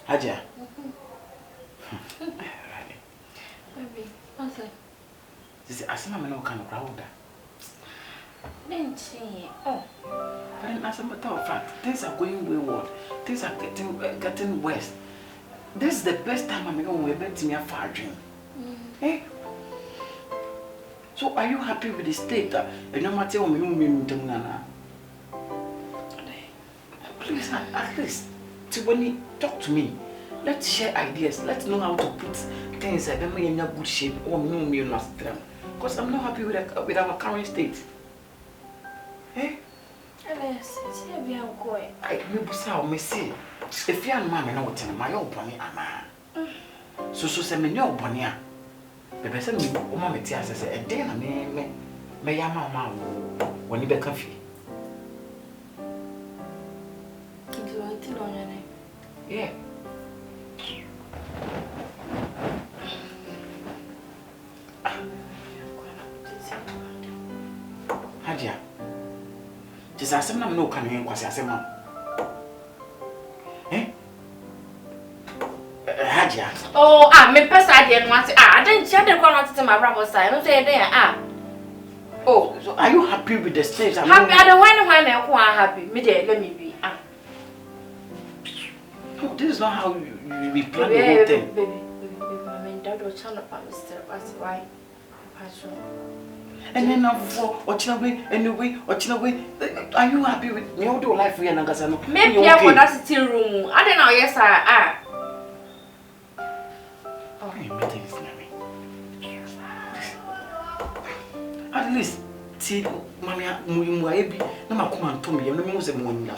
Hajia. Baby, what's it? This is asking me no kind of crowd. Didn't she? Oh. But as a matter of fact, things are going wayward. Things are getting worse. This is the best time I'm going to bet me a far dream. Eh? So are you happy with the state that no matter what you do, Nana? Please, at least, when you talk to me, let's share ideas. Let's know how to put things that make me in a good shape or no me last time. Because I'm not happy with our current state. Eh? Yes, it's here be our boy. I maybe say me see. If you are mamma, no tell my old bunny, ama. So say me no bunny. The person me mama me tia say e dey na me ya mama when you be coffee. Do I tell on your name? Yeah. Hajia. Just ask them no can you kwasi asema. Eh? Hajia. Oh, me person I didn't want to. I didn't want to my brother side. I'm saying there. Oh, so are you happy with the stage? Happy. I don't want when I'm happy. Me there, let me be. No, this is not how we plan the whole thing. Baby, I mean, that was channel for Mr. That's why. And then now for Ochinaway, anyway, Ochinaway, are you happy with me? How do life for you, Nagasano? Maybe I for that sitting room. I don't know, yes, I Oh, you meeting is at least, see, Mamma, Muibi, no matter come and tell me, no more than one year.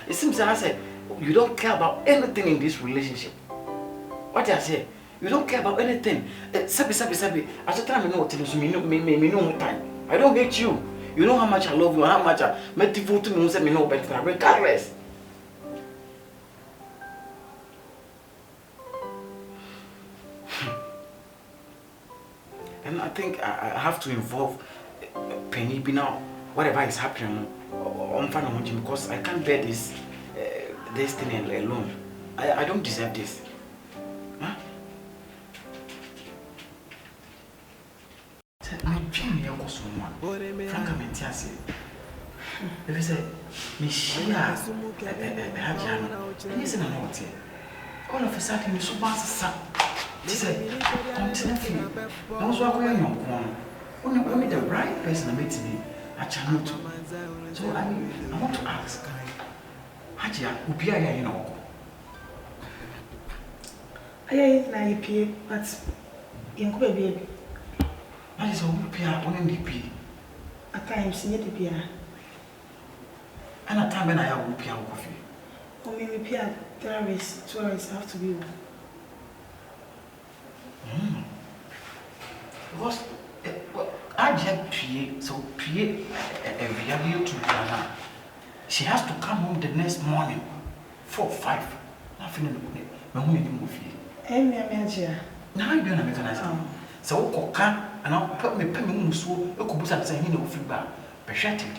It seems that I said, you don't care about anything in this relationship. What I say? You don't care about anything. Sabi. At the time, you know what me no time. I don't hate you. You know how much I love you, how much I devote to me. Me no better, regardless. And I think I have to involve Penny now. Whatever is happening, I'm fine because I can't bear this thing alone. I don't deserve this. Huh? I'm trying to go someone. Franka Mentiasi. If you say, Michia, Hajia, listen to what all of a sudden, you so bad. She said, continue. Those who are going on, only the right person meets me, I channel to. So I want to ask, Hajia, Upia, you know. I ain't like but in baby. That is a Upia, only the At times, near the beer. And at time when I have Upia coffee. Or maybe Pia, tourists have to be. Because I just PA, so PA every to Ghana. She has to come home the next morning, 4 or 5. Nothing in the movie. Now you don't mechanize. So Coca and I'll put me penny musu, a kubus and saying no feedback. Persuaded.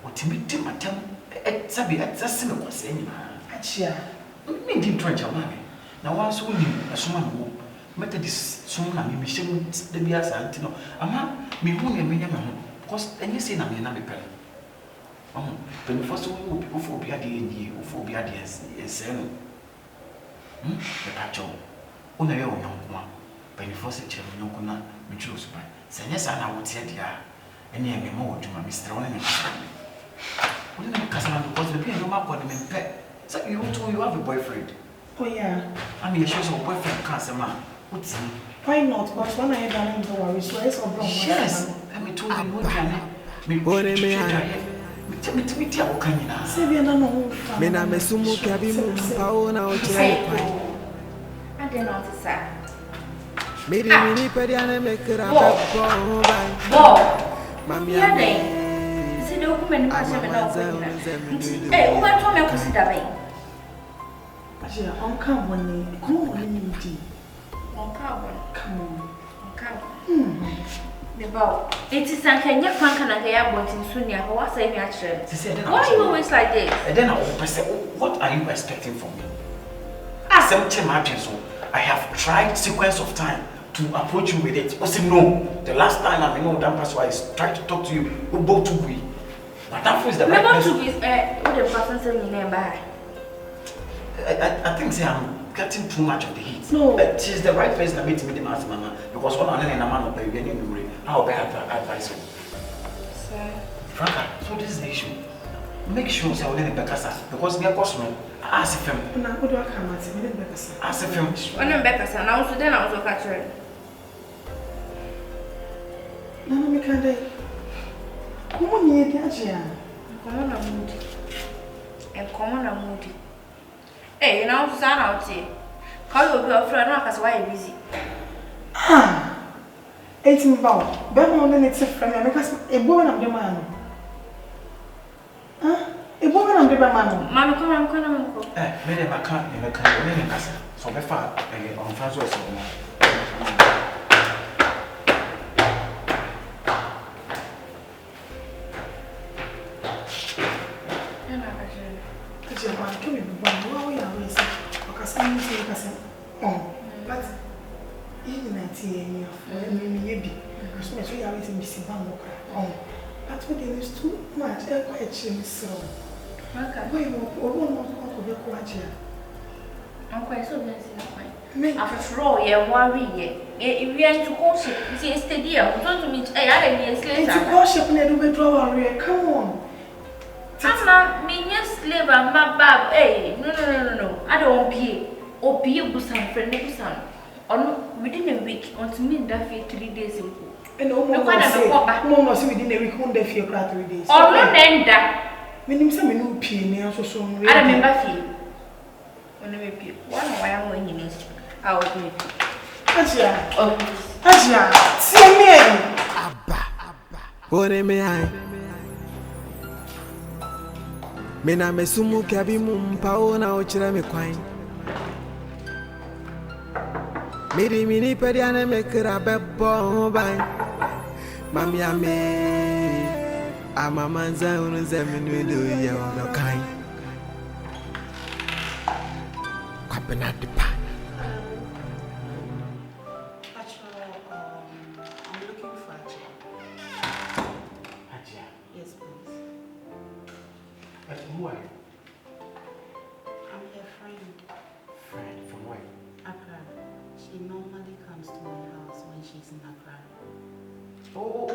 What you meet him at at Sabi at the cinema was saying, Hajia, me didn't try your money. Now once we knew a someone who met this soon and me shouldn't the Bias Antino. Ama, me won't a minimum, because any sin I may not be paying. Oh, but the first one will be Uphobia D, Uphobia D, and Sen. The patch on. Only your young one. But the first chair, no cannot be choose by. Say yes, I would say, dear, and near me more to my Mr. Only. Wouldn't you cousin because the being no map on him pet? So you told you have a boyfriend. Oh, yeah. I mean, she's a boyfriend, cancer man. What's he? Why not? Because when I had done the worry, so it's all wrong. Yes, let me told you what me Mena mesumu kabimu mpaona oche. I didn't know to say. Miri pediane mekera pepo bai. Mami ame. See the woman passion now. Hey, who are to me consider me? Hajia, come on, come on, it is a can you Franka and I bought in Sunia, or what's saying actually? Why are you always like this? And then I will say, what are you expecting from me? As I have tried sequence of time to approach you with it. I said no. The last time I know that person I tried to talk to you, we both took we. But that is the right person. What the person said in name by? I think I'm getting too much of the heat. No. But she's the right person to meet me, as mama. Because one on a man of baby, how bad advice you. Franka, so this is the issue. Make sure you are in the Bekasa because near Cosmo, ask him. Ask him. When I'm Becca, and also then I was catching. No, me can't. Come on, you Hajia. Come on, I'm moody. And come on, I'm moody. Hey, you know, son out here. Call your girlfriend, because why are you busy? Ah, 18 bound. Better than it's a friend because a woman of the man. Huh? A woman of the man. Mamma, come on. Maybe I can't in the so before on Francois. But even I see any of maybe because my three hours in Missy Bambo. But what there is too much, I'm quite chilling so. Why won't the Hajia? I'm quite so busy. After all, you're worried. If we are to worship, you see, it's the deal. I'm going to meet a other years later. It's a worship and I do withdraw. Come on. Mama, me yes, slave, my bab. Hey, no. I don't pay. Or pay Busan, friend Busan. On within a week, until me that fee 3 days ago. And no more within a week, one day for 3 days. Or no, then that. When you say me no pay, me also so. I remember fee. When I pay, one way I'm going in. I will do it. Hajia, see me. Abba. What am I? Mena mesumu kabi mumpao na ochira me kwan. Mini periane me kirabe bon bai. Mami ame amamanza unze minudo ya no kind. Kwapena de pa. I'm looking for Hajia. Yes, please. Who are you? I'm your friend. Friend from where? Accra. She normally comes to my house when she's in Accra. Oh,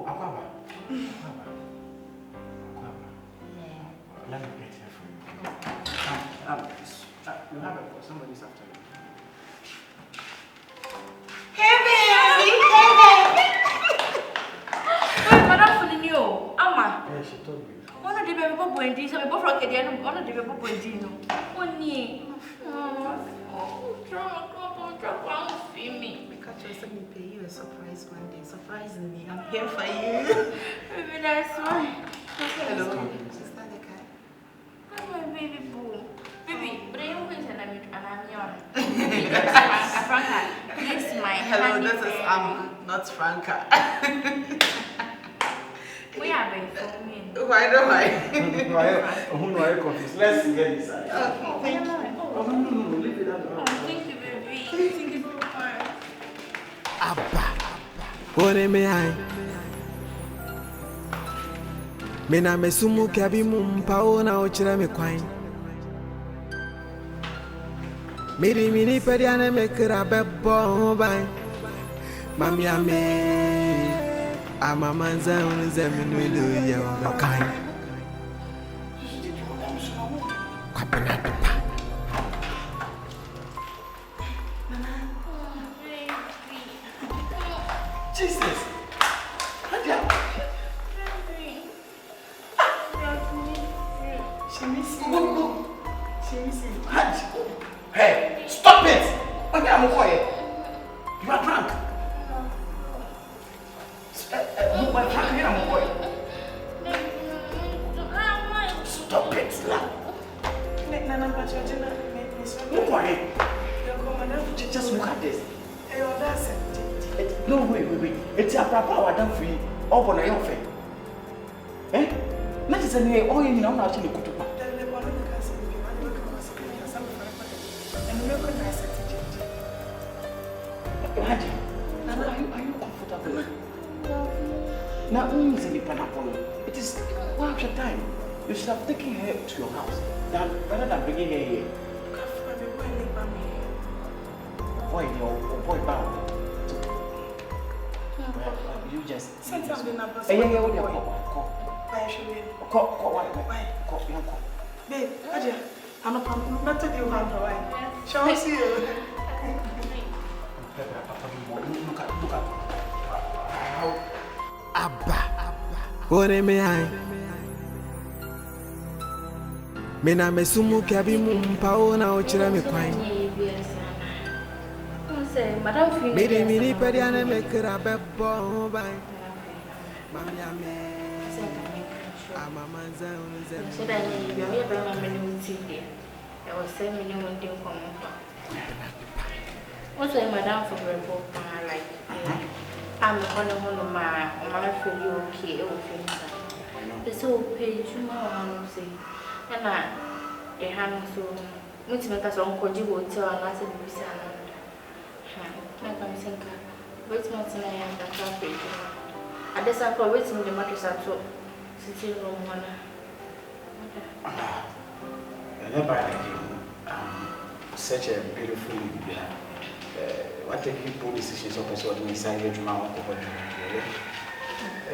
Aquaba. Yeah. Let me get here for you. You have somebody's after you. Hey, madam, for the new. Amma. Yeah, she told me. One of the baby boy, so we both rock again. One of the baby boy, Because you said me pay you a surprise one day. Surprising me. I'm here for you. Maybe that's why. Hello. Sister Leka. Oh, my baby boo. Baby, but I don't think I'm young. Franka, this is my Hello, this is not Franka. We are very funny. Why don't I? Who know I confused? Let's get inside. Okay, thank you. No, leave it alone. Oh, thank you, baby. Thank you so much. Abba. What am I? Mena mesumu kabi mumpao na ochira me kwan. Mini periane me kirabe bon bai. Mami ame amamanza unze minudo ya no kind. Kwapena de pa. Jesus! Hajia! She misses you. She misses you. Hajia! Hey, stop it! Okay, I'm quiet. You are drunk. My drunk here, I'm quiet. Stop it, love. Nana, but you're Just look at this. Hey, that's it. No, wait. It's a proper done for you. All for your face. Eh? Not just any all you know, actually, good to pass. Hajia, are you comfortable? Now, who is in the pineapple? It is one your time. You should have taken her to your house rather than bringing her here. Boy, bow. You just. Since I'm the number. Call. Babe, Hajia, I'm not better than you have the way. Shall I see you? Look at. Abba. What am I? Mena mesumu kabi mumpa na ochira me kwan. Mede mini pediane me kra bebo bai. Mamia me. Amamanza unze. So that you be able to manage it. I was saying me no dey come. What's why madam for report like I'm on my feel you okay e wo feel the so page you know say na e han so mutima ka so nkoji hotel na say bisa na come think wait more na ya da page adesa ko wait me the mattress ato sitting room wana never such a beautiful lady. What take you put decisions of us what we say you now over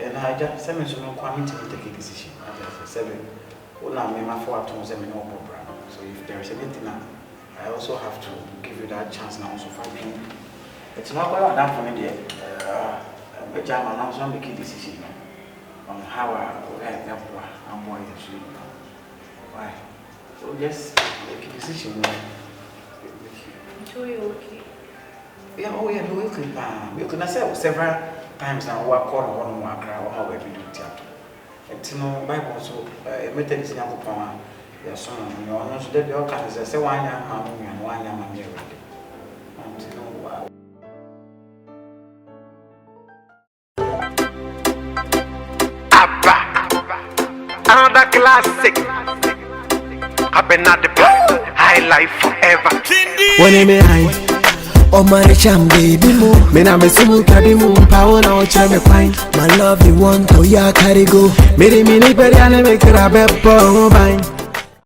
and I just send me to no committee to take a decision. I just said, well, now me my 4 atoms and no program. So if there is anything I also have to give you that chance now also for me. It's not well done for me there. But I'm also making decision on how I will help I'm more interested. Why? So just make a decision. So you okay? Yeah, oh yeah, no, you can say several times now we call on one crowd or how we do theater. It's no Bible so method is young upon your son, you know, so that your cat is a say one young mammy and one young mammy already. Another classic. I've been at the past, high life forever. When am I? Oh my cham baby mo. Mena mesumu kabi mumpa na ochira me kwan. My love you want to ya carry go. Mede mini pediane me kra bebo bai.